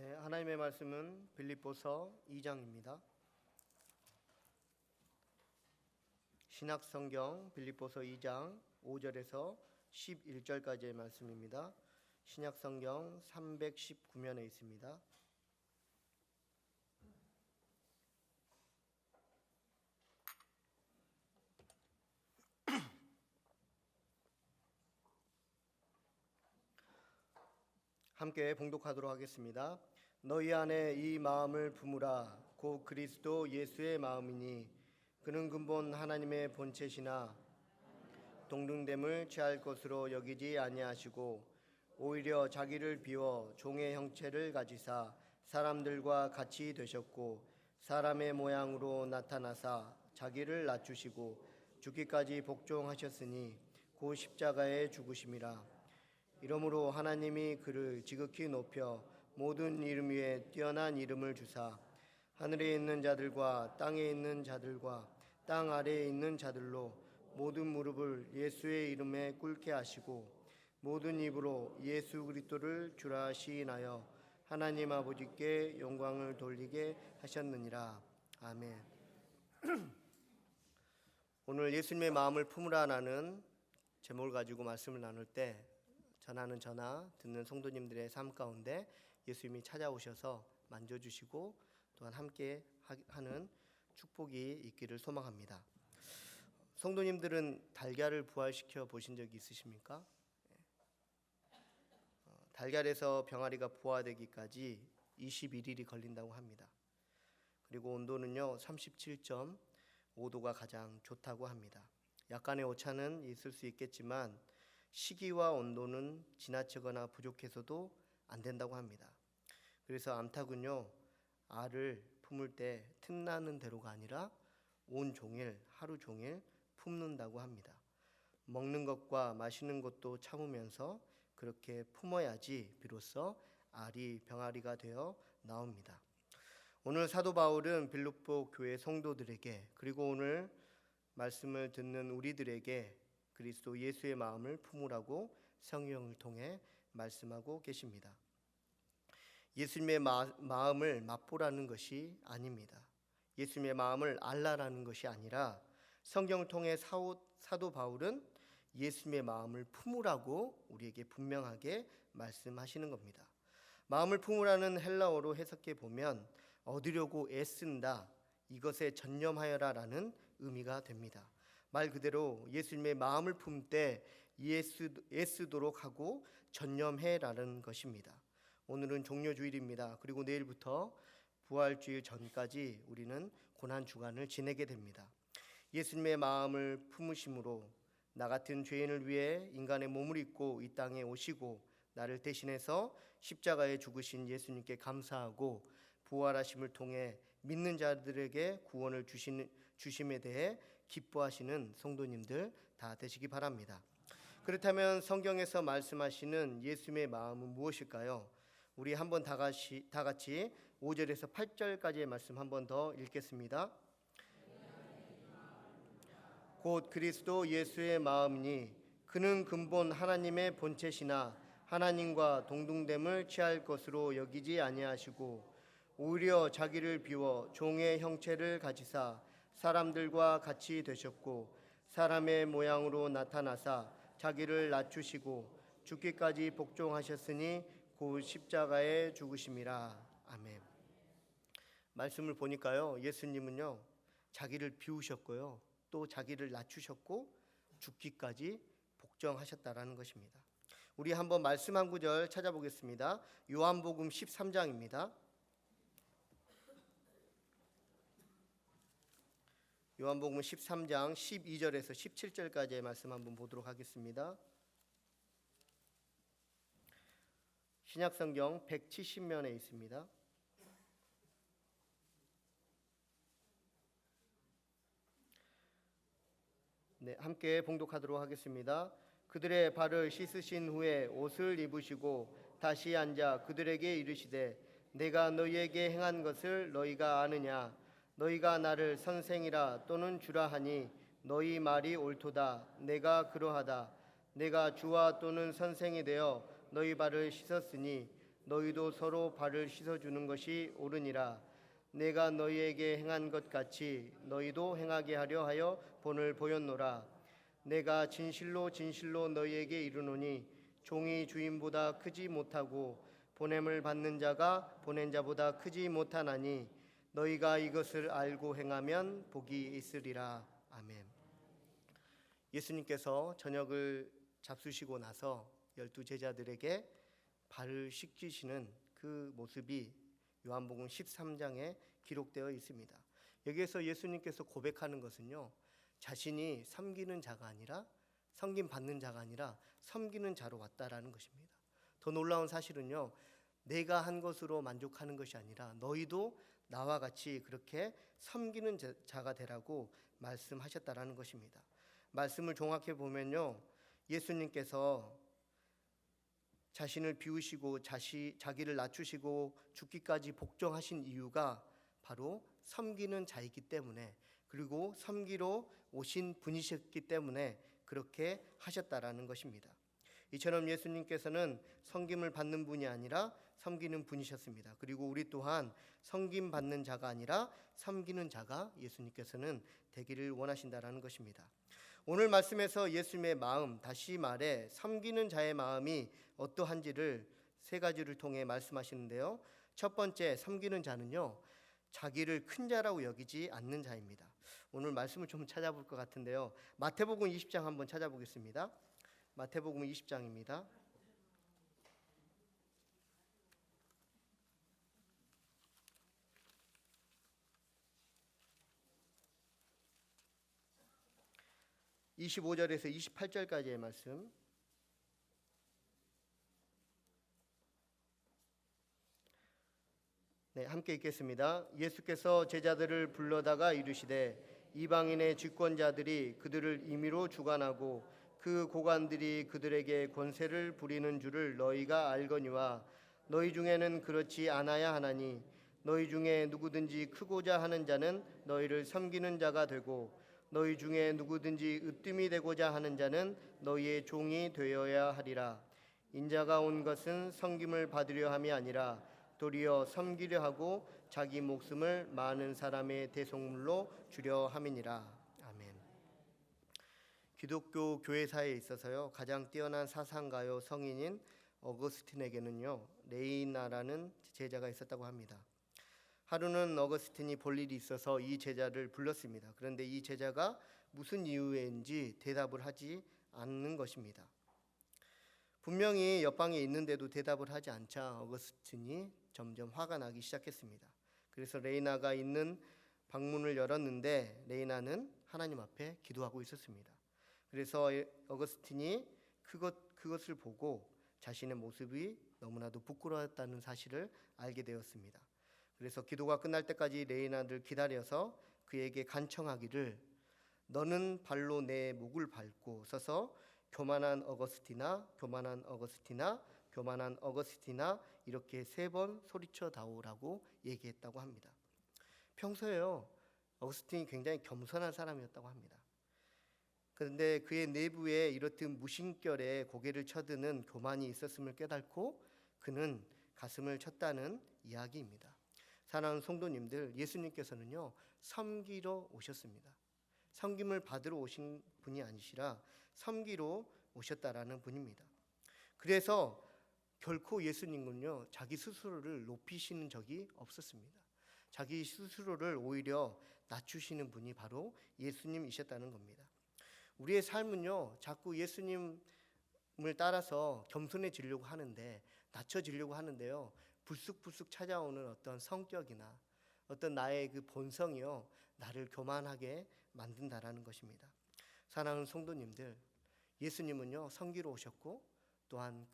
네, 하나님의 말씀은 빌립보서 2장입니다. 신약성경 빌립보서 2장 5절에서 11절까지의 말씀입니다. 신약성경 319면에 있습니다. 함께 봉독하도록 하겠습니다. 너희 안에 이 마음을 품으라. 곧 그리스도 예수의 마음이니 그는 근본 하나님의 본체시나 동등됨을 취할 것으로 여기지 아니하시고 오히려 자기를 비워 종의 형체를 가지사 사람들과 같이 되셨고 사람의 모양으로 나타나사 자기를 낮추시고 죽기까지 복종하셨으니 곧 십자가에 죽으심이라. 이러므로 하나님이 그를 지극히 높여 모든 이름 위에 뛰어난 이름을 주사 하늘에 있는 자들과 땅에 있는 자들과 땅 아래에 있는 자들로 모든 무릎을 예수의 이름에 꿇게 하시고 모든 입으로 예수 그리스도를 주라 시인하여 하나님 아버지께 영광을 돌리게 하셨느니라. 아멘. 오늘 예수님의 마음을 품으라라는 제목을 가지고 말씀을 나눌 때 전하는 저나 듣는 성도님들의 삶 가운데 예수님이 찾아오셔서 만져주시고 또한 함께 하는 축복이 있기를 소망합니다. 성도님들은 달걀을 부활시켜 보신 적이 있으십니까? 달걀에서 병아리가 부화되기까지 21일이 걸린다고 합니다. 그리고 온도는요 37.5도가 가장 좋다고 합니다. 약간의 오차는 있을 수 있겠지만 시기와 온도는 지나치거나 부족해서도 안 된다고 합니다. 그래서 암탉은요 알을 품을 때 틈나는 대로가 아니라 온 종일 하루 종일 품는다고 합니다. 먹는 것과 마시는 것도 참으면서 그렇게 품어야지 비로소 알이 병아리가 되어 나옵니다. 오늘 사도 바울은 빌립보 교회 성도들에게 그리고 오늘 말씀을 듣는 우리들에게 그리스도 예수의 마음을 품으라고 성령을 통해 말씀하고 계십니다. 예수님의 마음을 맛보라는 것이 아닙니다. 예수님의 마음을 알라라는 것이 아니라 성경을 통해 사도 바울은 예수님의 마음을 품으라고 우리에게 분명하게 말씀하시는 겁니다. 마음을 품으라는 헬라어로 해석해 보면 얻으려고 애쓴다, 이것에 전념하여라라는 의미가 됩니다. 말 그대로 예수님의 마음을 품되 애쓰도록 하고 전념해라는 것입니다. 오늘은 종료주일입니다. 그리고 내일부터 부활주일 전까지 우리는 고난주간을 지내게 됩니다. 예수님의 마음을 품으심으로 나 같은 죄인을 위해 인간의 몸을 입고 이 땅에 오시고 나를 대신해서 십자가에 죽으신 예수님께 감사하고 부활하심을 통해 믿는 자들에게 구원을 주심에 대해 기뻐하시는 성도님들 다 되시기 바랍니다. 그렇다면 성경에서 말씀하시는 예수님의 마음은 무엇일까요? 우리 한번 다 같이 5절에서 8절까지의 말씀 한번 더 읽겠습니다. 곧 그리스도 예수의 마음이니 그는 근본 하나님의 본체시나 하나님과 동등됨을 취할 것으로 여기지 아니하시고 오히려 자기를 비워 종의 형체를 가지사 사람들과 같이 되셨고 사람의 모양으로 나타나사 자기를 낮추시고 죽기까지 복종하셨으니 곧 십자가에 죽으심이라. 아멘. 말씀을 보니까요 예수님은요 자기를 비우셨고요 또 자기를 낮추셨고 죽기까지 복종하셨다라는 것입니다. 우리 한번 말씀 한 구절 찾아보겠습니다. 요한복음 13장입니다. 요한복음 13장 12절에서 17절까지의 말씀 한번 보도록 하겠습니다. 신약성경 170면에 있습니다. 네, 함께 봉독하도록 하겠습니다. 그들의 발을 씻으신 후에 옷을 입으시고 다시 앉아 그들에게 이르시되 내가 너희에게 행한 것을 너희가 아느냐? 너희가 나를 선생이라 또는 주라 하니 너희 말이 옳도다. 내가 그러하다. 내가 주와 또는 선생이 되어 너희 발을 씻었으니 너희도 서로 발을 씻어주는 것이 옳으니라. 내가 너희에게 행한 것 같이 너희도 행하게 하려 하여 본을 보였노라. 내가 진실로 진실로 너희에게 이르노니 종이 주인보다 크지 못하고 보냄을 받는 자가 보낸 자보다 크지 못하나니 너희가 이것을 알고 행하면 복이 있으리라. 아멘. 예수님께서 저녁을 잡수시고 나서 12 제자들에게 발을 씻기시는 그 모습이 요한복음 13장에 기록되어 있습니다. 여기에서 예수님께서 고백하는 것은요, 자신이 섬기는 자가 아니라 섬김 받는 자가 아니라 섬기는 자로 왔다라는 것입니다. 더 놀라운 사실은요, 내가 한 것으로 만족하는 것이 아니라 너희도 나와 같이 그렇게 섬기는 자가 되라고 말씀하셨다라는 것입니다. 말씀을 종합해 보면요, 예수님께서 자신을 비우시고 자기를 낮추시고 죽기까지 복종하신 이유가 바로 섬기는 자이기 때문에, 그리고 섬기러 오신 분이셨기 때문에 그렇게 하셨다라는 것입니다. 이처럼 예수님께서는 섬김을 받는 분이 아니라 섬기는 분이셨습니다. 그리고 우리 또한 섬김 받는 자가 아니라 섬기는 자가 예수님께서는 되기를 원하신다라는 것입니다. 오늘 말씀에서 예수님의 마음, 다시 말해 섬기는 자의 마음이 어떠한지를 세 가지를 통해 말씀하시는데요. 첫 번째, 섬기는 자는요, 자기를 큰 자라고 여기지 않는 자입니다. 오늘 말씀을 좀 찾아볼 것 같은데요. 마태복음 20장 한번 찾아보겠습니다. 마태복음 20장입니다. (25절에서 28절까지의) 말씀. 네, 함께 읽겠습니다. 예수께서 제자들을 불러다가 이르시되 이방인의 집권자들이 그들을 임의로 주관하고 그 고관들이 그들에게 권세를 부리는 줄을 너희가 알거니와 너희 중에는 그렇지 않아야 하나니 너희 중에 누구든지 크고자 하는 자는 너희를 섬기는 자가 되고 너희 중에 누구든지 으뜸이 되고자 하는 자는 너희의 종이 되어야 하리라. 인자가 온 것은 섬김을 받으려 함이 아니라 도리어 섬기려 하고 자기 목숨을 많은 사람의 대속물로 주려 함이니라. 아멘. 기독교 교회사에 있어서요, 가장 뛰어난 사상가요 성인인 어거스틴에게는요, 레이나라는 제자가 있었다고 합니다. 하루는 어거스틴이 볼 일이 있어서 이 제자를 불렀습니다. 그런데 이 제자가 무슨 이유인지 대답을 하지 않는 것입니다. 분명히 옆방에 있는데도 대답을 하지 않자 어거스틴이 점점 화가 나기 시작했습니다. 그래서 레이나가 있는 방문을 열었는데 레이나는 하나님 앞에 기도하고 있었습니다. 그래서 어거스틴이 그것을 보고 자신의 모습이 너무나도 부끄러웠다는 사실을 알게 되었습니다. 그래서 기도가 끝날 때까지 레이나를 기다려서 그에게 간청하기를, 너는 발로 내 목을 밟고 서서 교만한 어거스티나, 교만한 어거스티나, 교만한 어거스티나 이렇게 3번 소리쳐 다오라고 얘기했다고 합니다. 평소에요, 어거스틴이 굉장히 겸손한 사람이었다고 합니다. 그런데 그의 내부에 이렇듯 무심결에 고개를 쳐드는 교만이 있었음을 깨닫고 그는 가슴을 쳤다는 이야기입니다. 사랑하는 성도님들, 예수님께서는요, 섬기러 오셨습니다. 섬김을 받으러 오신 분이 아니시라 섬기러 오셨다라는 분입니다. 그래서 결코 예수님은요, 자기 스스로를 높이시는 적이 없었습니다. 자기 스스로를 오히려 낮추시는 분이 바로 예수님이셨다는 겁니다. 우리의 삶은요, 자꾸 예수님을 따라서 겸손해지려고 하는데, 낮춰지려고 하는데요, 불쑥불쑥 찾아오는 어떤 성격이나 어떤 나의 그 본성이요, 나를 교만하게 만든다라는 것입니다. 사랑하는 성도님들, 예수님은요, 섬기러 오셨고 또한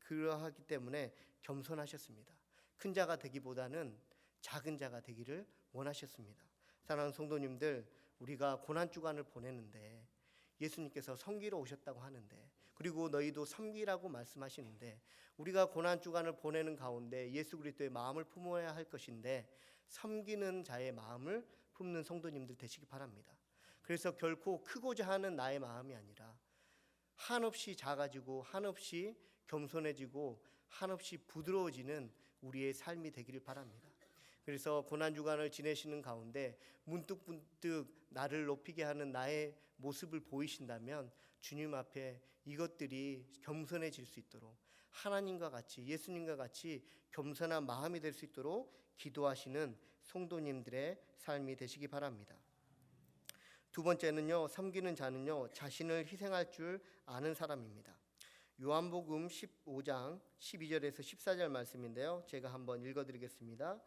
그러하기 때문에 겸손하셨습니다. 큰 자가 되기보다는 작은 자가 되기를 원하셨습니다. 사랑하는 성도님들, 우리가 고난주간을 보내는데 예수님께서 섬기러 오셨다고 하는데, 그리고 너희도 섬기라고 말씀하시는데, 우리가 고난주간을 보내는 가운데 예수 그리스도의 마음을 품어야 할 것인데 섬기는 자의 마음을 품는 성도님들 되시기 바랍니다. 그래서 결코 크고자 하는 나의 마음이 아니라 한없이 작아지고 한없이 겸손해지고 한없이 부드러워지는 우리의 삶이 되기를 바랍니다. 그래서 고난주간을 지내시는 가운데 문득문득 나를 높이게 하는 나의 모습을 보이신다면 주님 앞에 이것들이 겸손해질 수 있도록, 하나님과 같이, 예수님과 같이 겸손한 마음이 될 수 있도록 기도하시는 성도님들의 삶이 되시기 바랍니다. 두 번째는요, 섬기는 자는요, 자신을 희생할 줄 아는 사람입니다. 요한복음 15장 12절에서 14절 말씀인데요, 제가 한번 읽어드리겠습니다.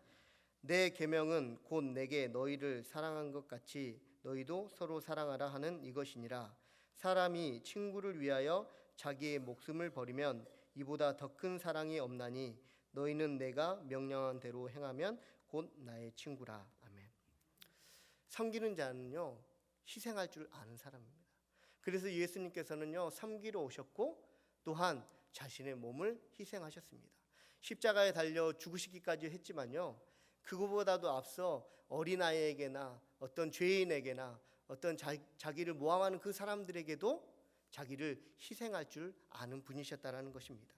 내 계명은 곧 내게 너희를 사랑한 것 같이 너희도 서로 사랑하라 하는 이것이니라. 사람이 친구를 위하여 자기의 목숨을 버리면 이보다 더 큰 사랑이 없나니 너희는 내가 명령한 대로 행하면 곧 나의 친구라. 아멘. 섬기는 자는요, 희생할 줄 아는 사람입니다. 그래서 예수님께서는요, 섬기러 오셨고 또한 자신의 몸을 희생하셨습니다. 십자가에 달려 죽으시기까지 했지만요, 그거보다도 앞서 어린아이에게나 어떤 죄인에게나 어떤 자기를 모함하는 그 사람들에게도 자기를 희생할 줄 아는 분이셨다라는 것입니다.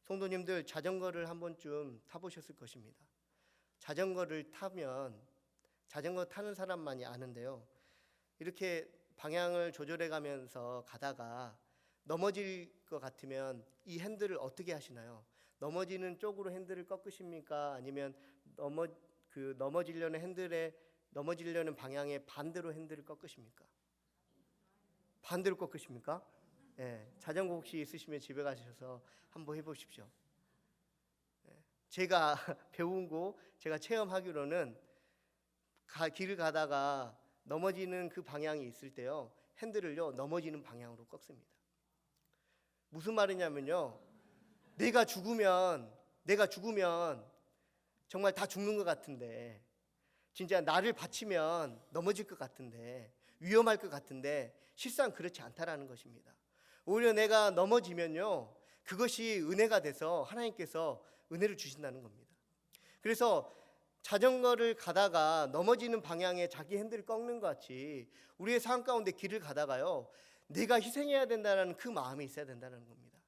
성도님들, 자전거를 한 번쯤 타보셨을 것입니다. 자전거를 타면, 자전거 타는 사람만이 아는데요, 이렇게 방향을 조절해 가면서 가다가 넘어질 것 같으면 이 핸들을 어떻게 하시나요? 넘어지는 쪽으로 핸들을 꺾으십니까? 아니면 넘어지려는 방향의 반대로 핸들을 꺾으십니까? 반대로 꺾으십니까? 예, 자전거 혹시 있으시면 집에 가셔서 한번 해보십시오. 예, 제가 배운 거, 제가 체험하기로는 길을 가다가 넘어지는 그 방향이 있을 때요, 핸들을요, 넘어지는 방향으로 꺾습니다. 무슨 말이냐면요, 내가 죽으면 정말 다 죽는 것 같은데, 진짜 나를 바치면 넘어질 것 같은데, 위험할 것 같은데 실상 그렇지 않다라는 것입니다. 오히려 내가 넘어지면요, 그것이 은혜가 돼서 하나님께서 은혜를 주신다는 겁니다. 그래서 자전거를 가다가 넘어지는 방향에 자기 핸들을 꺾는 것 같이 우리의 삶 가운데 길을 가다가요, 내가 희생해야 된다는 그 마음이 있어야 된다는 겁니다.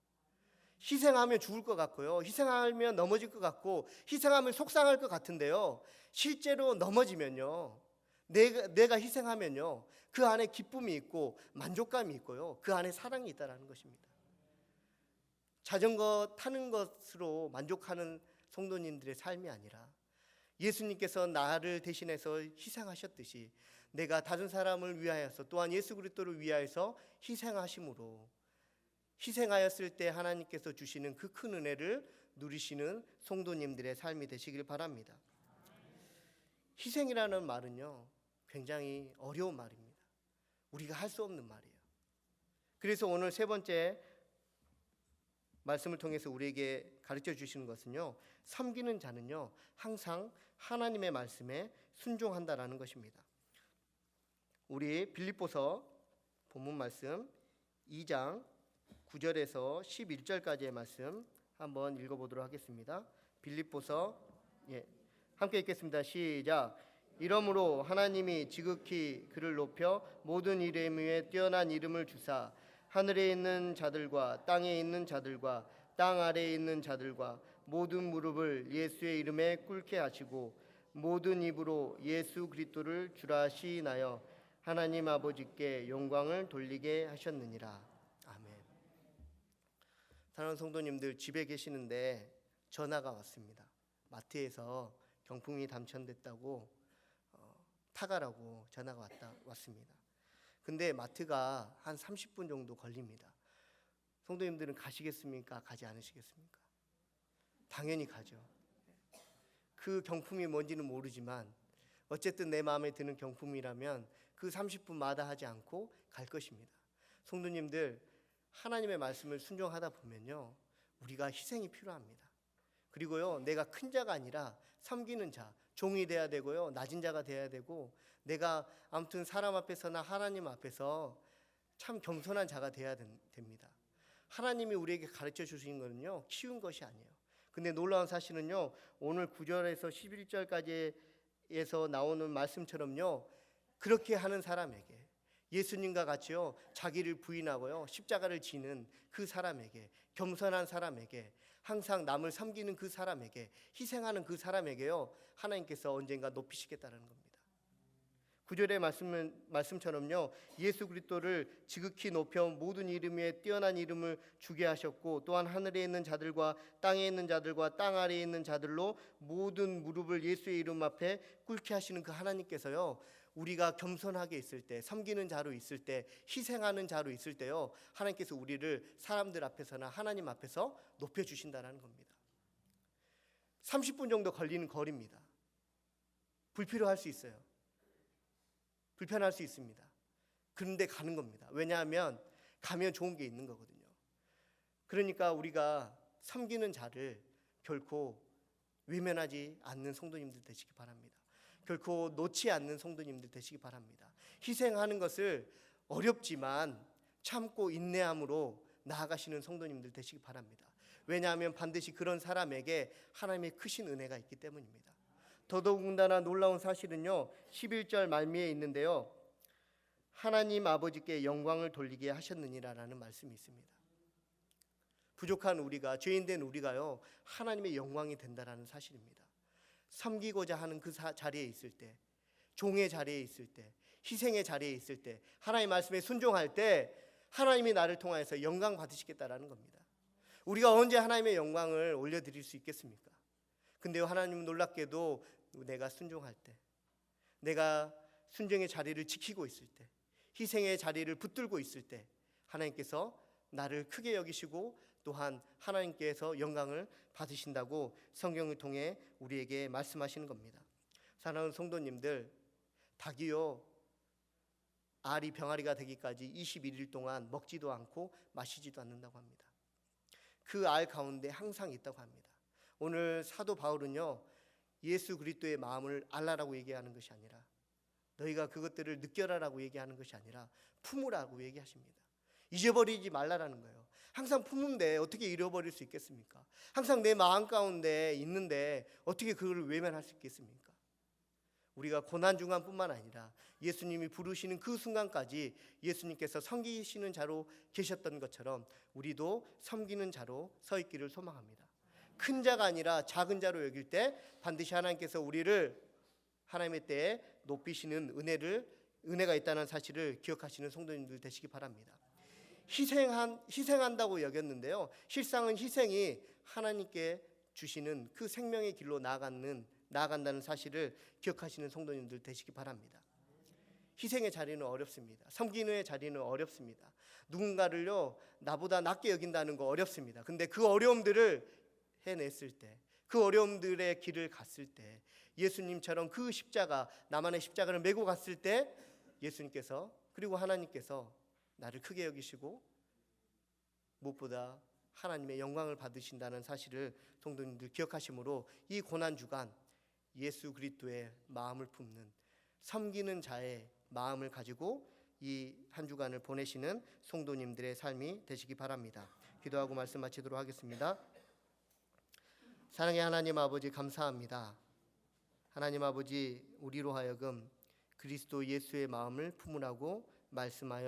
희생하면 죽을 것 같고요, 희생하면 넘어질 것 같고, 희생하면 속상할 것 같은데요, 실제로 넘어지면요, 내가 희생하면요, 그 안에 기쁨이 있고 만족감이 있고요, 그 안에 사랑이 있다는 것입니다. 자전거 타는 것으로 만족하는 성도님들의 삶이 아니라 예수님께서 나를 대신해서 희생하셨듯이 내가 다른 사람을 위하여서, 또한 예수 그리스도를 위하여서 희생하심으로, 희생하였을 때 하나님께서 주시는 그 큰 은혜를 누리시는 성도님들의 삶이 되시길 바랍니다. 희생이라는 말은요, 굉장히 어려운 말입니다. 우리가 할 수 없는 말이에요. 그래서 오늘 세 번째 말씀을 통해서 우리에게 가르쳐 주시는 것은요, 섬기는 자는요, 항상 하나님의 말씀에 순종한다라는 것입니다. 우리 빌립보서 본문 말씀 2장 9절에서 11절까지의 말씀 한번 읽어보도록 하겠습니다. 빌립보서, 함께 읽겠습니다. 시작. 이러므로 하나님이 지극히 그를 높여 모든 이름 위에 뛰어난 이름을 주사 하늘에 있는 자들과 땅에 있는 자들과 땅 아래에 있는 자들과 모든 무릎을 예수의 이름에 꿇게 하시고 모든 입으로 예수 그리스도를 주라 시인하여 하나님 아버지께 영광을 돌리게 하셨느니라. 아멘. 사랑하는 성도님들, 집에 계시는데 전화가 왔습니다. 마트에서 경품이 당첨됐다고 타가라고 전화가 왔습니다. 근데 마트가 한 30분 정도 걸립니다. 성도님들은 가시겠습니까? 가지 않으시겠습니까? 당연히 가죠. 그 경품이 뭔지는 모르지만 어쨌든 내 마음에 드는 경품이라면 그 30분마다 하지 않고 갈 것입니다. 성도님들, 하나님의 말씀을 순종하다 보면요, 우리가 희생이 필요합니다. 그리고요, 내가 큰 자가 아니라 섬기는 자, 종이 돼야 되고요, 낮은 자가 돼야 되고, 내가 아무튼 사람 앞에서나 하나님 앞에서 참 겸손한 자가 돼야 됩니다. 하나님이 우리에게 가르쳐 주신 거는요, 쉬운 것이 아니에요. 근데 놀라운 사실은요, 오늘 9절에서 11절까지에서 나오는 말씀처럼요, 그렇게 하는 사람에게, 예수님과 같이요 자기를 부인하고요 십자가를 지는 그 사람에게, 겸손한 사람에게, 항상 남을 섬기는 그 사람에게, 희생하는 그 사람에게요 하나님께서 언젠가 높이시겠다는 겁니다. 9절의 말씀처럼요 예수 그리스도를 지극히 높여 모든 이름 위에 뛰어난 이름을 주게 하셨고, 또한 하늘에 있는 자들과 땅에 있는 자들과 땅 아래에 있는 자들로 모든 무릎을 예수의 이름 앞에 꿇게 하시는 그 하나님께서요 우리가 겸손하게 있을 때, 섬기는 자로 있을 때, 희생하는 자로 있을 때요 하나님께서 우리를 사람들 앞에서나 하나님 앞에서 높여주신다는 겁니다. 30분 정도 걸리는 거리입니다. 불필요할 수 있어요. 불편할 수 있습니다. 그런데 가는 겁니다. 왜냐하면 가면 좋은 게 있는 거거든요. 그러니까 우리가 섬기는 자를 결코 외면하지 않는 성도님들 되시기 바랍니다. 결코 놓지 않는 성도님들 되시기 바랍니다. 희생하는 것을 어렵지만 참고 인내함으로 나아가시는 성도님들 되시기 바랍니다. 왜냐하면 반드시 그런 사람에게 하나님의 크신 은혜가 있기 때문입니다. 더더군다나 놀라운 사실은요 11절 말미에 있는데요, 하나님 아버지께 영광을 돌리게 하셨느니라라는 말씀이 있습니다. 부족한 우리가, 죄인된 우리가요 하나님의 영광이 된다라는 사실입니다. 섬기고자 하는 그 자리에 있을 때, 종의 자리에 있을 때, 희생의 자리에 있을 때, 하나님의 말씀에 순종할 때 하나님이 나를 통하여서 영광 받으시겠다라는 겁니다. 우리가 언제 하나님의 영광을 올려드릴 수 있겠습니까? 근데요 하나님은 놀랍게도 내가 순종할 때, 내가 순종의 자리를 지키고 있을 때, 희생의 자리를 붙들고 있을 때 하나님께서 나를 크게 여기시고 또한 하나님께서 영광을 받으신다고 성경을 통해 우리에게 말씀하시는 겁니다. 사랑하는 성도님들, 닭이요 알이 병아리가 되기까지 21일 동안 먹지도 않고 마시지도 않는다고 합니다. 그 알 가운데 항상 있다고 합니다. 오늘 사도 바울은요 예수 그리스도의 마음을 알라라고 얘기하는 것이 아니라, 너희가 그것들을 느껴라라고 얘기하는 것이 아니라 품으라고 얘기하십니다. 잊어버리지 말라라는 거예요. 항상 품은데 어떻게 잃어버릴 수 있겠습니까? 항상 내 마음 가운데 있는데 어떻게 그걸 외면할 수 있겠습니까? 우리가 고난 중간뿐만 아니라 예수님이 부르시는 그 순간까지 예수님께서 섬기시는 자로 계셨던 것처럼 우리도 섬기는 자로 서 있기를 소망합니다. 큰 자가 아니라 작은 자로 여길 때 반드시 하나님께서 우리를 하나님의 때에 높이시는 은혜가 있다는 사실을 기억하시는 성도님들 되시기 바랍니다. 희생한다고 여겼는데요, 실상은 희생이 하나님께 주시는 그 생명의 길로 나아간다는 사실을 기억하시는 성도님들 되시기 바랍니다. 희생의 자리는 어렵습니다. 섬기는 자리는 어렵습니다. 누군가를요 나보다 낮게 여긴다는 거 어렵습니다. 근데 그 어려움들을 해냈을 때, 그 어려움들의 길을 갔을 때, 예수님처럼 그 십자가, 나만의 십자가를 메고 갔을 때 예수님께서, 그리고 하나님께서 나를 크게 여기시고 무엇보다 하나님의 영광을 받으신다는 사실을 성도님들 기억하심으로 이 고난 주간 예수 그리스도의 마음을 품는, 섬기는 자의 마음을 가지고 이 한 주간을 보내시는 성도님들의 삶이 되시기 바랍니다. 기도하고 말씀 마치도록 하겠습니다. 사랑의 하나님 아버지, 감사합니다. 하나님 아버지, 우리로 하여금 그리스도 예수의 마음을 품으라고 말씀하여